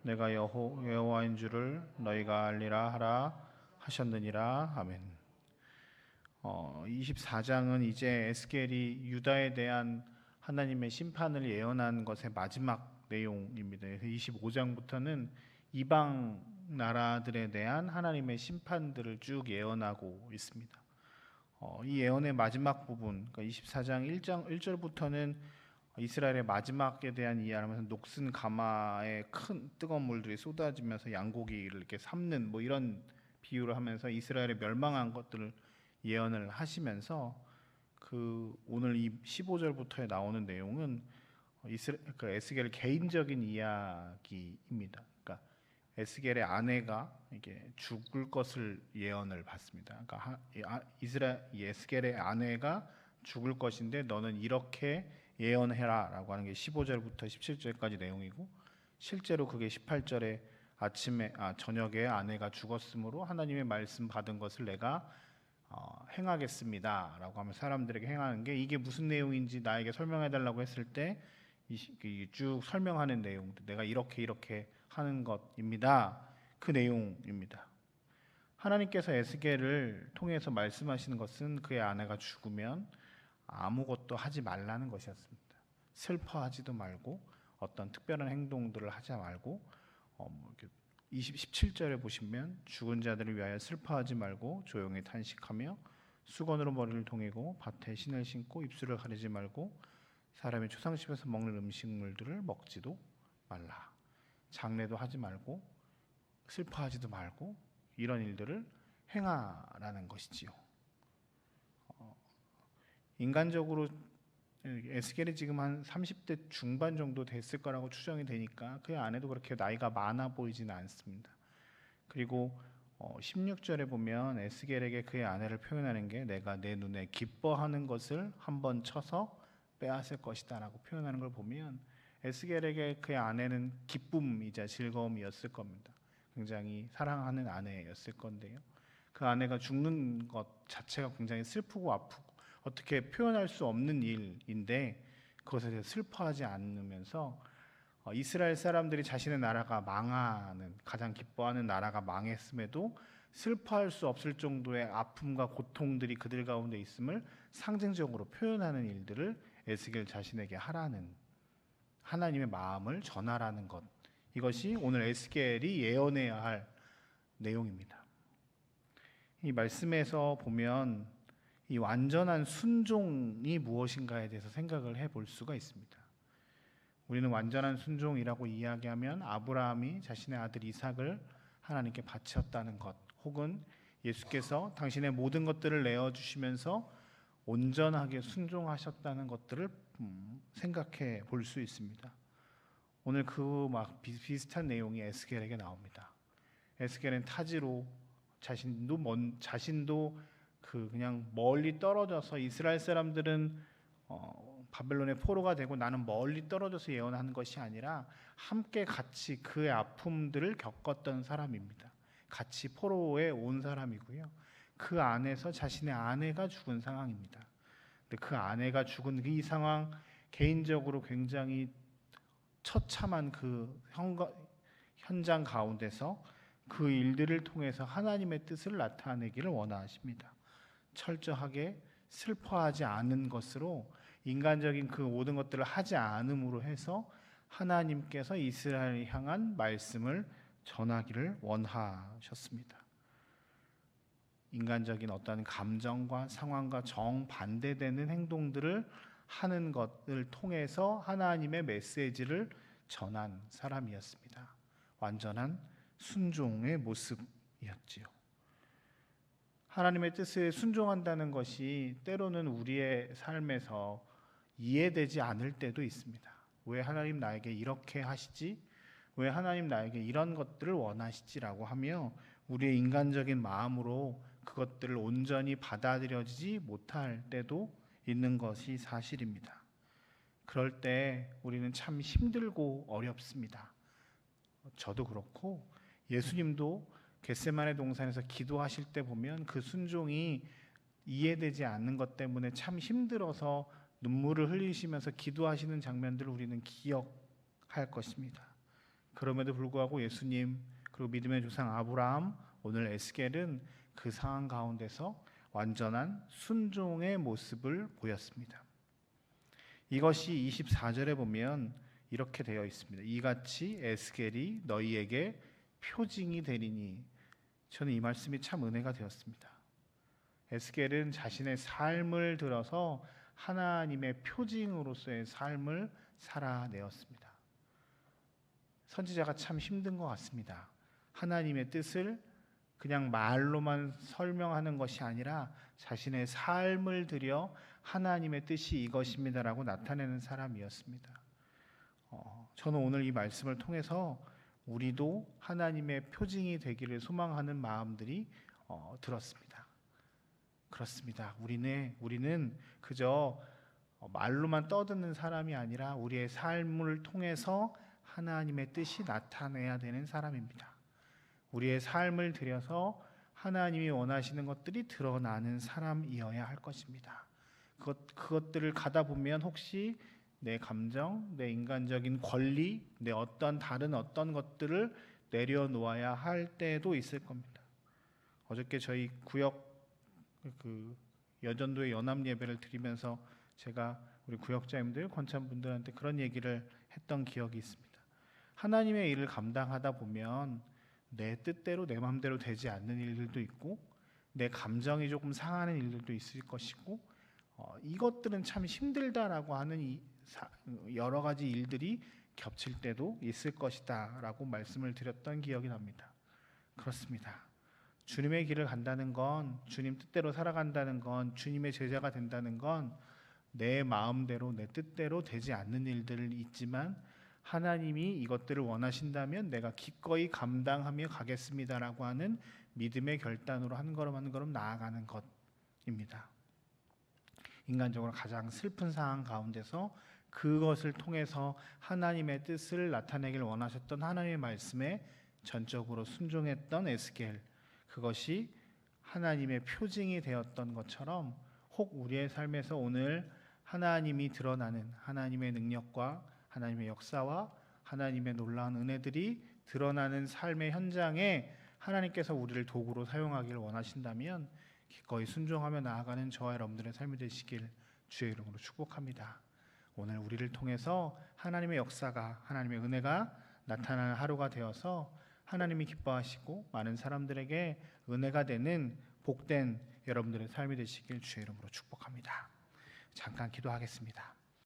내가 여호와인 줄을 너희가 알리라 하라 하셨느니라. 아멘. 24장은 이제 에스겔이 유다에 대한 하나님의 심판을 예언한 것의 마지막 내용입니다. 25장부터는 이방 나라들에 대한 하나님의 심판들을 쭉 예언하고 있습니다. 이 예언의 마지막 부분, 그러니까 24장 1절부터는 이스라엘의 마지막에 대한 이야기하면서 녹슨 가마에 큰 뜨거운 물들이 쏟아지면서 양고기를 이렇게 삶는 뭐 이런 비유를 하면서 이스라엘의 멸망한 것들을 예언을 하시면서 오늘 이 15절부터에 나오는 내용은 에스겔의 개인적인 이야기입니다. 그러니까 에스겔의 아내가 이게 죽을 것을 예언을 받습니다. 그러니까 에스겔의 아내가 죽을 것인데 너는 이렇게 예언해라라고 하는 게 15절부터 17절까지 내용이고, 실제로 그게 18절에 저녁에 아내가 죽었으므로 하나님의 말씀 받은 것을 내가 행하겠습니다라고 하면 사람들에게 행하는 게, 이게 무슨 내용인지 나에게 설명해달라고 했을 때 쭉 설명하는 내용들, 내가 이렇게 하는 것입니다. 그 내용입니다. 하나님께서 에스겔을 통해서 말씀하시는 것은 그의 아내가 죽으면 아무것도 하지 말라는 것이었습니다. 슬퍼하지도 말고 어떤 특별한 행동들을 하지 말고 17절에 보시면 죽은 자들을 위하여 슬퍼하지 말고 조용히 탄식하며 수건으로 머리를 동이고 밭에 신을 신고 입술을 가리지 말고 사람이 초상집에서 먹는 음식물들을 먹지도 말라. 장례도 하지 말고 슬퍼하지도 말고 이런 일들을 행하라는 것이지요. 인간적으로 에스겔이 지금 한 30대 중반 정도 됐을 거라고 추정이 되니까 그의 아내도 그렇게 나이가 많아 보이지는 않습니다. 그리고 16절에 보면 에스겔에게 그의 아내를 표현하는 게, 내가 내 눈에 기뻐하는 것을 한번 쳐서 빼앗을 것이다 라고 표현하는 걸 보면 에스겔에게 그의 아내는 기쁨이자 즐거움이었을 겁니다. 굉장히 사랑하는 아내였을 건데요, 그 아내가 죽는 것 자체가 굉장히 슬프고 아프고 어떻게 표현할 수 없는 일인데, 그것에 대해서 슬퍼하지 않으면서 이스라엘 사람들이 자신의 나라가 망하는, 가장 기뻐하는 나라가 망했음에도 슬퍼할 수 없을 정도의 아픔과 고통들이 그들 가운데 있음을 상징적으로 표현하는 일들을 에스겔 자신에게 하라는, 하나님의 마음을 전하라는 것, 이것이 오늘 에스겔이 예언해야 할 내용입니다. 이 말씀에서 보면 이 완전한 순종이 무엇인가에 대해서 생각을 해볼 수가 있습니다. 우리는 완전한 순종이라고 이야기하면 아브라함이 자신의 아들 이삭을 하나님께 바쳤다는 것, 혹은 예수께서 당신의 모든 것들을 내어주시면서 온전하게 순종하셨다는 것들을 생각해 볼 수 있습니다. 오늘 비슷한 내용이 에스겔에게 나옵니다. 에스겔은 타지로 자신도 그냥 멀리 떨어져서, 이스라엘 사람들은 바벨론의 포로가 되고 나는 멀리 떨어져서 예언하는 것이 아니라 함께 같이 그의 아픔들을 겪었던 사람입니다. 같이 포로에 온 사람이고요. 그 안에서 자신의 아내가 죽은 상황입니다. 근데 그 아내가 죽은 이 상황, 개인적으로 굉장히 처참한 그 현장 가운데서 그 일들을 통해서 하나님의 뜻을 나타내기를 원하십니다. 철저하게 슬퍼하지 않은 것으로, 인간적인 그 모든 것들을 하지 않음으로 해서 하나님께서 이스라엘을 향한 말씀을 전하기를 원하셨습니다. 인간적인 어떤 감정과 상황과 정반대되는 행동들을 하는 것을 통해서 하나님의 메시지를 전한 사람이었습니다. 완전한 순종의 모습이었지요. 하나님의 뜻에 순종한다는 것이 때로는 우리의 삶에서 이해되지 않을 때도 있습니다. 왜 하나님 나에게 이렇게 하시지? 왜 하나님 나에게 이런 것들을 원하시지라고 하며 우리의 인간적인 마음으로 그것들을 온전히 받아들여지지 못할 때도 있는 것이 사실입니다. 그럴 때 우리는 참 힘들고 어렵습니다. 저도 그렇고 예수님도 겟세마네 동산에서 기도하실 때 보면 그 순종이 이해되지 않는 것 때문에 참 힘들어서 눈물을 흘리시면서 기도하시는 장면들을 우리는 기억할 것입니다. 그럼에도 불구하고 예수님 그리고 믿음의 조상 아브라함, 오늘 에스겔은 그 상황 가운데서 완전한 순종의 모습을 보였습니다. 이것이 24절에 보면 이렇게 되어 있습니다. 이같이 에스겔이 너희에게 표징이 되리니. 저는 이 말씀이 참 은혜가 되었습니다. 에스겔은 자신의 삶을 들어서 하나님의 표징으로서의 삶을 살아내었습니다. 선지자가 참 힘든 것 같습니다. 하나님의 뜻을 그냥 말로만 설명하는 것이 아니라 자신의 삶을 들여 하나님의 뜻이 이것입니다라고 나타내는 사람이었습니다. 저는 오늘 이 말씀을 통해서 우리도 하나님의 표징이 되기를 소망하는 마음들이 들었습니다. 그렇습니다. 우리는 그저 말로만 떠드는 사람이 아니라 우리의 삶을 통해서 하나님의 뜻이 나타내야 되는 사람입니다. 우리의 삶을 들여서 하나님이 원하시는 것들이 드러나는 사람이어야 할 것입니다. 그것들을 가다 보면 혹시 내 감정, 내 인간적인 권리, 내 다른 어떤 것들을 내려놓아야 할 때도 있을 겁니다. 어저께 저희 구역 여전도의 연합 예배를 드리면서 제가 우리 구역자님들, 권찬분들한테 그런 얘기를 했던 기억이 있습니다. 하나님의 일을 감당하다 보면 내 뜻대로 내 마음대로 되지 않는 일들도 있고 내 감정이 조금 상하는 일들도 있을 것이고 이것들은 참 힘들다라고 하는 여러 가지 일들이 겹칠 때도 있을 것이다 라고 말씀을 드렸던 기억이 납니다. 그렇습니다. 주님의 길을 간다는 건, 주님 뜻대로 살아간다는 건, 주님의 제자가 된다는 건 내 마음대로 내 뜻대로 되지 않는 일들이 있지만 하나님이 이것들을 원하신다면 내가 기꺼이 감당하며 가겠습니다라고 하는 믿음의 결단으로 한 걸음 한 걸음 나아가는 것입니다. 인간적으로 가장 슬픈 상황 가운데서 그것을 통해서 하나님의 뜻을 나타내길 원하셨던 하나님의 말씀에 전적으로 순종했던 에스겔, 그것이 하나님의 표징이 되었던 것처럼 혹 우리의 삶에서 오늘 하나님이 드러나는 하나님의 능력과 하나님의 역사와 하나님의 놀라운 은혜들이 드러나는 삶의 현장에 하나님께서 우리를 도구로 사용하기를 원하신다면 기꺼이 순종하며 나아가는 저와 여러분들의 삶이 되시길 주의 이름으로 축복합니다. 오늘 우리를 통해서 하나님의 역사가, 하나님의 은혜가 나타나는 하루가 되어서 하나님이 기뻐하시고 많은 사람들에게 은혜가 되는 복된 여러분들의 삶이 되시길 주의 이름으로 축복합니다. 잠깐 기도하겠습니다.